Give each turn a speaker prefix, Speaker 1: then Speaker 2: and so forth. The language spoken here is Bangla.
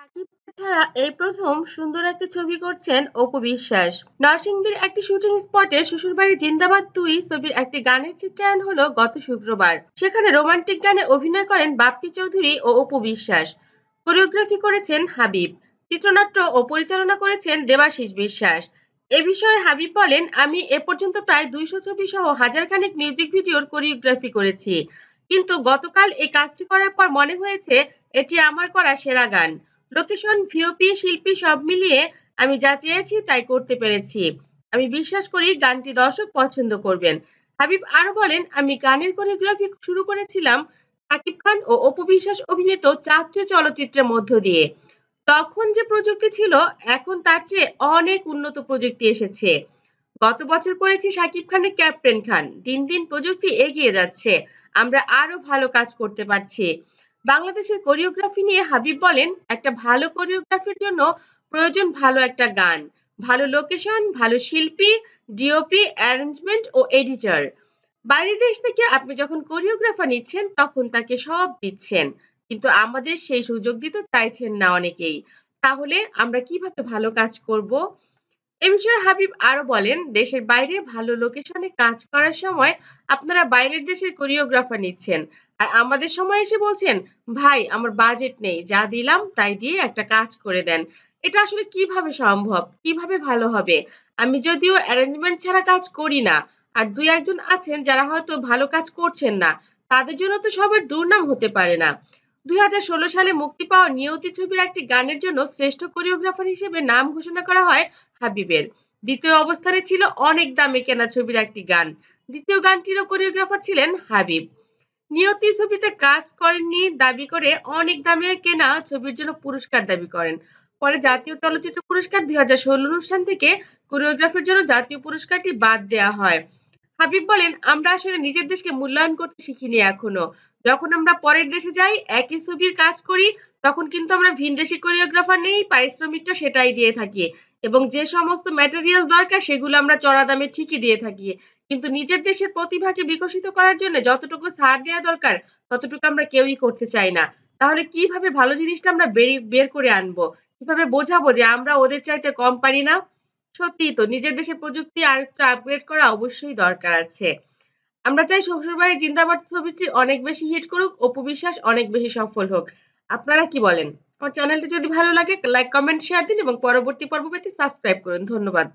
Speaker 1: সাকিব ছাড়া এই প্রথম সুন্দর একটা ছবি করছেন অপু বিশ্বাস। নরসিংদীর একটি শুটিং স্পটে শ্বশুরবাড়ি জিন্দাবাদ তুই ছবির একটি গানের চিত্রায়ন হলো গত শুক্রবার। সেখানে রোমান্টিক গানে অভিনয় করেন বাপ্পি চৌধুরী ও অপু বিশ্বাস। কোরিওগ্রাফি করেছেন হাবিব। চিত্রনাট্য ও পরিচালনা করেছেন দেবাশিস বিশ্বাস। এ বিষয়ে হাবিব বলেন, আমি এ পর্যন্ত প্রায় 200 ছবি সহ হাজারখানেক মিউজিক ভিডিওর কোরিওগ্রাফি করেছি, কিন্তু গতকাল এই কাজটি করার পর মনে হয়েছে এটি আমার করা সেরা গান। লোকেশন, ভিওপি, শিল্পী সব মিলিয়ে আমি যা চেয়েছি তাই করতে পেরেছি। আমি বিশ্বাস করি গানটি দর্শক পছন্দ করবেন। হাবিব আরো বলেন, আমি গানের কোরিওগ্রাফি শুরু করেছিলাম সাকিব খান ও অপু বিশ্বাস অভিনীত চাঁদনি চলচ্চিত্রের মধ্য দিয়ে। তখন যে প্রযুক্তি ছিল এখন তার চেয়ে অনেক উন্নত প্রযুক্তি এসেছে। গত বছর করেছি শাকিব খানের ক্যাপ্টেন খান। দিন দিন প্রযুক্তি এগিয়ে যাচ্ছে, আমরা আরো ভালো কাজ করতে পারছি। বাংলাদেশের কোরিওগ্রাফি নিয়ে হাবিব বলেন, একটা ভালো কোরিওগ্রাফির জন্য প্রয়োজন ভালো একটা গান, ভালো লোকেশন, ভালো শিল্পী, ডিওপি, অ্যারেঞ্জমেন্ট ও এডিটর। বাইরের দেশ থেকে আপনি যখন কোরিওগ্রাফার নিচ্ছেন তখন তাকে সব দিচ্ছেন, কিন্তু আমাদের সেই সুযোগ দিতে চাইছেন না অনেকেই। তাহলে আমরা কিভাবে ভালো কাজ করব? এ বিষয়ে হাবিব আরো বলেন, দেশের বাইরে ভালো লোকেশনে কাজ করার সময় আপনারা বাইরের দেশের কোরিওগ্রাফার নিচ্ছেন, আর আমাদের সময় এসে বলছেন, ভাই আমার বাজেট নেই, যা দিলাম তাই দিয়ে একটা কাজ করে দেন। এটা আসলে কিভাবে সম্ভব, কিভাবে ভালো হবে? আমি যদিও অ্যারেঞ্জমেন্ট ছাড়া কাজ করি না, আর দুই একজন আছেন যারা হয়তো ভালো কাজ করছেন না, তাদের জন্য তো সবার দুর্নাম হতে পারে না। 2016 সালে মুক্তি পাওয়া নিয়তি ছবির একটি গানের জন্য শ্রেষ্ঠ কোরিওগ্রাফার হিসেবে নাম ঘোষণা করা হয় হাবিবের। দ্বিতীয় অবস্থানে ছিল অনেক দামে কেনা ছবির একটি গান। দ্বিতীয় গানটিরও কোরিওগ্রাফার ছিলেন হাবিব। নিয়তি ছবিতে কাজ করেননি দাবি করে অনেক দামে কেনা ছবির জন্য পুরস্কার দাবি করেন। পরে জাতীয় চলচ্চিত্র পুরস্কার 2016 অনুষ্ঠান থেকে কোরিওগ্রাফির জন্য জাতীয় পুরস্কারটি বাদ দেওয়া হয়। হাবিব বলেন, আমরা আসলে নিজের দেশকে মূল্যায়ন করতে শিখিনি এখনো। যখন আমরা পরের দেশে যাই একই ছবির কাজ করি, তখন কিন্তু আমরা ভিনদেশি কোরিওগ্রাফার নেই, পারিশ্রমিকটা সেটাই দিয়ে থাকি, এবং যে সমস্ত ম্যাটেরিয়ালস দরকার সেগুলো আমরা চড়া দামে ঠিকই দিয়ে থাকি। কিন্তু নিজের দেশের প্রতিভাকে বিকশিত করার জন্য যতটুকু ছাড় দেওয়া দরকার ততটুকু আমরা কেউই করতে চাই না। তাহলে কিভাবে ভালো জিনিসটা আমরা বের করে আনবো? কিভাবে বোঝাবো যে আমরা ওদের চাইতে কম পারি না? সত্যিই তো নিজের দেশের প্রযুক্তি আরেকটু আপগ্রেড করা অবশ্যই দরকার আছে। আমরা চাই শ্বশুরবাড়ি জিন্দাবাদ ছবিটি অনেক বেশি হিট করুক, অপু বিশ্বাস অনেক বেশি সফল হোক। আপনারা কি বলেন? আমার চ্যানেলটি যদি ভালো লাগে লাইক, কমেন্ট, শেয়ার দিন এবং পরবর্তী পর্ব পেতে সাবস্ক্রাইব করুন। ধন্যবাদ।